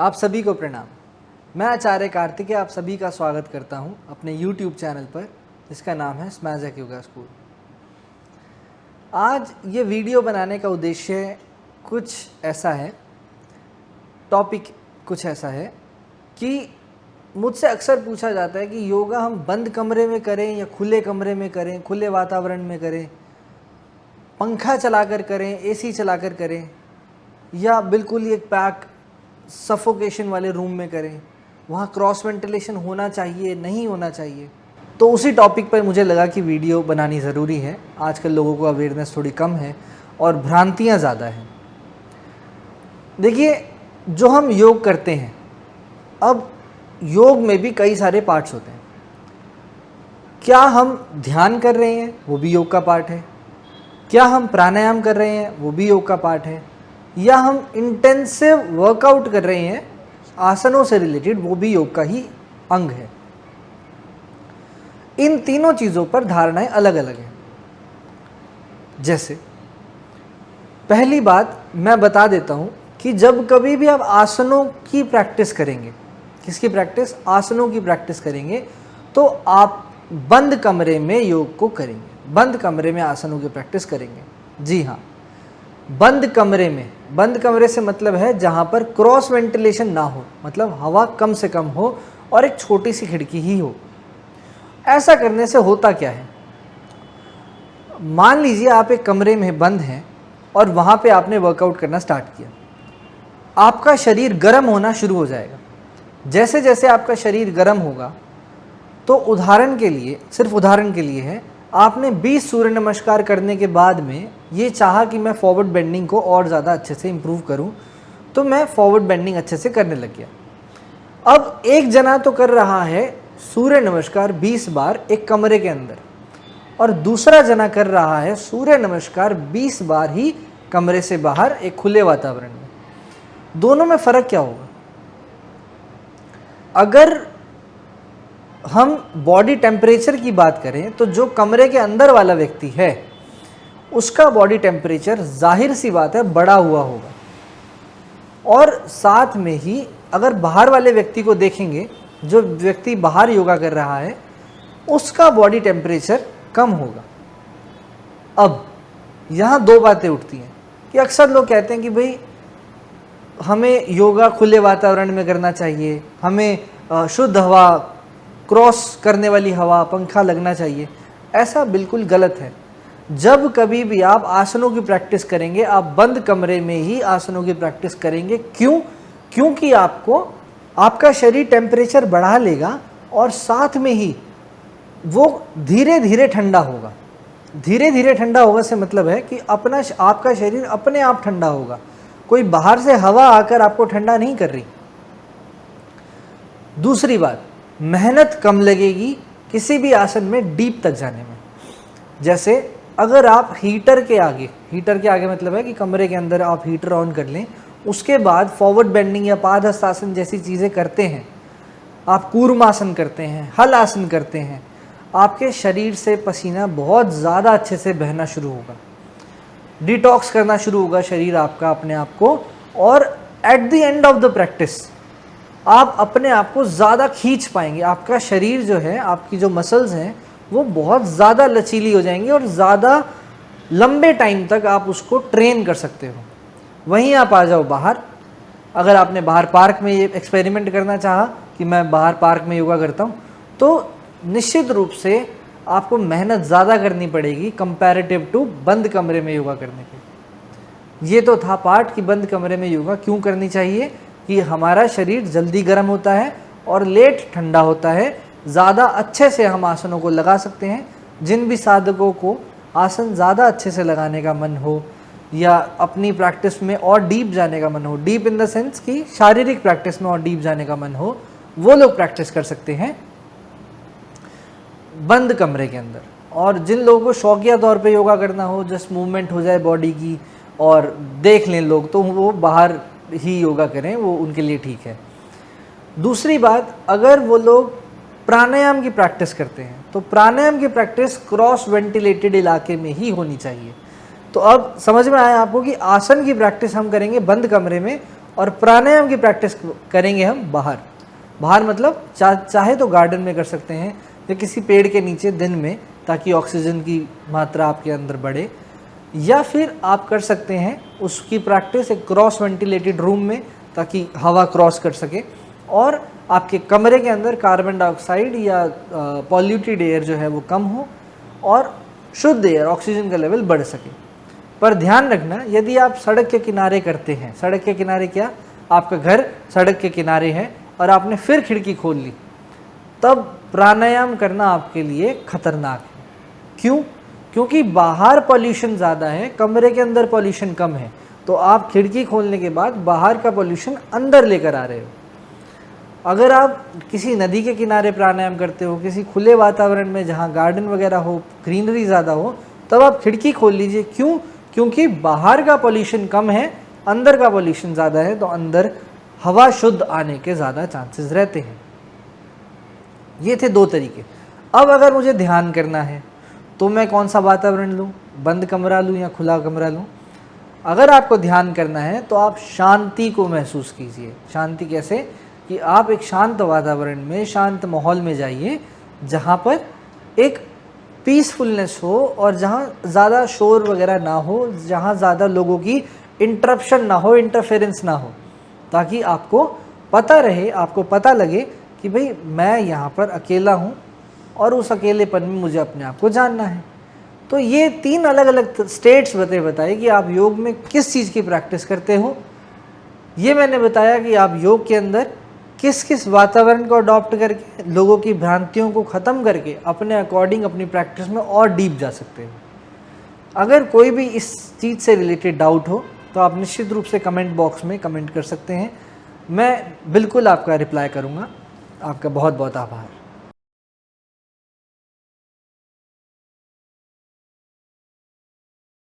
आप सभी को प्रणाम। मैं आचार्य कार्तिकेय आप सभी का स्वागत करता हूं अपने YouTube चैनल पर, जिसका नाम है स्मैजिक योगा स्कूल। आज ये वीडियो बनाने का उद्देश्य कुछ ऐसा है, टॉपिक कुछ ऐसा है कि मुझसे अक्सर पूछा जाता है कि योगा हम बंद कमरे में करें या खुले कमरे में करें, खुले वातावरण में करें, पंखा चलाकर करें, एसी चलाकर करें, या बिल्कुल एक पैक सफोकेशन वाले रूम में करें, वहाँ क्रॉस वेंटिलेशन होना चाहिए नहीं होना चाहिए। तो उसी टॉपिक पर मुझे लगा कि वीडियो बनानी ज़रूरी है। आजकल लोगों को अवेयरनेस थोड़ी कम है और भ्रांतियाँ ज़्यादा हैं। देखिए, जो हम योग करते हैं, अब योग में भी कई सारे पार्ट्स होते हैं। क्या हम ध्यान कर रहे हैं, वो भी योग का पार्ट है। क्या हम प्राणायाम कर रहे हैं, वो भी योग का पार्ट है। या हम इंटेंसिव वर्कआउट कर रहे हैं आसनों से रिलेटेड, वो भी योग का ही अंग है। इन तीनों चीज़ों पर धारणाएं अलग अलग हैं। जैसे पहली बात मैं बता देता हूं कि जब कभी भी आप आसनों की प्रैक्टिस करेंगे, किसकी प्रैक्टिस? आसनों की प्रैक्टिस करेंगे, तो आप बंद कमरे में योग को करेंगे, बंद कमरे में आसनों की प्रैक्टिस करेंगे। जी हाँ, बंद कमरे में। बंद कमरे से मतलब है जहाँ पर क्रॉस वेंटिलेशन ना हो, मतलब हवा कम से कम हो और एक छोटी सी खिड़की ही हो। ऐसा करने से होता क्या है? मान लीजिए आप एक कमरे में बंद हैं और वहाँ पे आपने वर्कआउट करना स्टार्ट किया। आपका शरीर गर्म होना शुरू हो जाएगा। जैसे जैसे आपका शरीर गर्म होगा, तो उदाहरण के लिए, सिर्फ उदाहरण के लिए है, आपने 20 सूर्य नमस्कार करने के बाद में ये चाहा कि मैं फॉरवर्ड बेंडिंग को और ज़्यादा अच्छे से इम्प्रूव करूं, तो मैं फॉरवर्ड बेंडिंग अच्छे से करने लग गया। अब एक जना तो कर रहा है सूर्य नमस्कार 20 बार एक कमरे के अंदर, और दूसरा जना कर रहा है सूर्य नमस्कार 20 बार ही कमरे से बाहर एक खुले वातावरण में। दोनों में फ़र्क क्या होगा? अगर हम बॉडी टेम्परेचर की बात करें, तो जो कमरे के अंदर वाला व्यक्ति है उसका बॉडी टेम्परेचर जाहिर सी बात है बढ़ा हुआ होगा, और साथ में ही अगर बाहर वाले व्यक्ति को देखेंगे, जो व्यक्ति बाहर योगा कर रहा है उसका बॉडी टेम्परेचर कम होगा। अब यहाँ दो बातें उठती हैं कि अक्सर लोग कहते हैं कि भाई हमें योगा खुले वातावरण में करना चाहिए, हमें शुद्ध हवा, क्रॉस करने वाली हवा, पंखा लगना चाहिए। ऐसा बिल्कुल गलत है। जब कभी भी आप आसनों की प्रैक्टिस करेंगे, आप बंद कमरे में ही आसनों की प्रैक्टिस करेंगे। क्यों? क्योंकि आपका शरीर टेम्परेचर बढ़ा लेगा और साथ में ही वो धीरे धीरे ठंडा होगा। धीरे धीरे ठंडा होगा से मतलब है कि आपका शरीर अपने आप ठंडा होगा, कोई बाहर से हवा आकर आपको ठंडा नहीं कर रही। दूसरी बात, मेहनत कम लगेगी किसी भी आसन में डीप तक जाने में। जैसे अगर आप हीटर के आगे मतलब है कि कमरे के अंदर आप हीटर ऑन कर लें, उसके बाद फॉरवर्ड बेंडिंग या पादहस्तासन जैसी चीज़ें करते हैं, आप कूर्मासन करते हैं, हल आसन करते हैं, आपके शरीर से पसीना बहुत ज़्यादा अच्छे से बहना शुरू होगा, डिटॉक्स करना शुरू होगा शरीर आपका अपने आप को, और at the end of the practice आप अपने आप को ज़्यादा खींच पाएंगे। आपका शरीर जो है, आपकी जो मसल्स हैं, वो बहुत ज़्यादा लचीली हो जाएंगी और ज़्यादा लंबे टाइम तक आप उसको ट्रेन कर सकते हो। वहीं आप आ जाओ बाहर। अगर आपने बाहर पार्क में ये एक्सपेरिमेंट करना चाहा कि मैं बाहर पार्क में योगा करता हूँ, तो निश्चित रूप से आपको मेहनत ज़्यादा करनी पड़ेगी कंपैरेटिव टू बंद कमरे में योगा करने के। ये तो था पार्ट कि बंद कमरे में योगा क्यों करनी चाहिए, कि हमारा शरीर जल्दी गर्म होता है और लेट ठंडा होता है, ज़्यादा अच्छे से हम आसनों को लगा सकते हैं। जिन भी साधकों को आसन ज़्यादा अच्छे से लगाने का मन हो या अपनी प्रैक्टिस में और डीप जाने का मन हो, डीप इन द सेंस कि शारीरिक प्रैक्टिस में और डीप जाने का मन हो, वो लोग प्रैक्टिस कर सकते हैं बंद कमरे के अंदर। और जिन लोगों को शौकिया तौर पे योगा करना हो, जस्ट मूवमेंट हो जाए बॉडी की और देख लें लोग, तो वो बाहर ही योगा करें, वो उनके लिए ठीक है। दूसरी बात, अगर वो लोग प्राणायाम की प्रैक्टिस करते हैं, तो प्राणायाम की प्रैक्टिस क्रॉस वेंटिलेटेड इलाके में ही होनी चाहिए। तो अब समझ में आया आपको कि आसन की प्रैक्टिस हम करेंगे बंद कमरे में और प्राणायाम की प्रैक्टिस करेंगे हम बाहर। बाहर मतलब चाहे तो गार्डन में कर सकते हैं या किसी पेड़ के नीचे दिन में, ताकि ऑक्सीजन की मात्रा आपके अंदर बढ़े, या फिर आप कर सकते हैं उसकी प्रैक्टिस एक क्रॉस वेंटिलेटेड रूम में, ताकि हवा क्रॉस कर सके और आपके कमरे के अंदर कार्बन डाइऑक्साइड या पॉल्यूटेड एयर जो है वो कम हो और शुद्ध एयर, ऑक्सीजन का लेवल बढ़ सके। पर ध्यान रखना, यदि आप सड़क के किनारे करते हैं, सड़क के किनारे क्या, आपका घर सड़क के किनारे है और आपने फिर खिड़की खोल ली, तब प्राणायाम करना आपके लिए खतरनाक है। क्यों? क्योंकि बाहर पॉल्यूशन ज़्यादा है, कमरे के अंदर पॉल्यूशन कम है, तो आप खिड़की खोलने के बाद बाहर का पॉल्यूशन अंदर लेकर आ रहे हो। अगर आप किसी नदी के किनारे प्राणायाम करते हो, किसी खुले वातावरण में जहाँ गार्डन वगैरह हो, ग्रीनरी ज़्यादा हो, तब आप खिड़की खोल लीजिए। क्यों? क्योंकि बाहर का पॉल्यूशन कम है, अंदर का पॉल्यूशन ज़्यादा है, तो अंदर हवा शुद्ध आने के ज़्यादा चांसेस रहते हैं। ये थे 2 तरीके। अब अगर मुझे ध्यान करना है तो मैं कौन सा वातावरण लूँ, बंद कमरा लूँ या खुला कमरा लूँ? अगर आपको ध्यान करना है तो आप शांति को महसूस कीजिए। शांति कैसे? कि आप एक शांत वातावरण में, शांत माहौल में जाइए, जहाँ पर एक पीसफुलनेस हो और जहाँ ज़्यादा शोर वगैरह ना हो, जहाँ ज़्यादा लोगों की इंटरप्शन ना हो, इंटरफेरेंस ना हो, ताकि आपको पता रहे, आपको पता लगे कि भाई मैं यहाँ पर अकेला हूँ और उस अकेलेपन में मुझे अपने आप को जानना है। तो ये 3 अलग अलग स्टेट्स बताए कि आप योग में किस चीज़ की प्रैक्टिस करते हो। ये मैंने बताया कि आप योग के अंदर किस किस वातावरण को अडॉप्ट करके, लोगों की भ्रांतियों को ख़त्म करके अपने अकॉर्डिंग अपनी प्रैक्टिस में और डीप जा सकते हो। अगर कोई भी इस चीज़ से रिलेटेड डाउट हो तो आप निश्चित रूप से कमेंट बॉक्स में कमेंट कर सकते हैं। मैं बिल्कुल आपका रिप्लाई करूँगा। आपका बहुत बहुत आभार।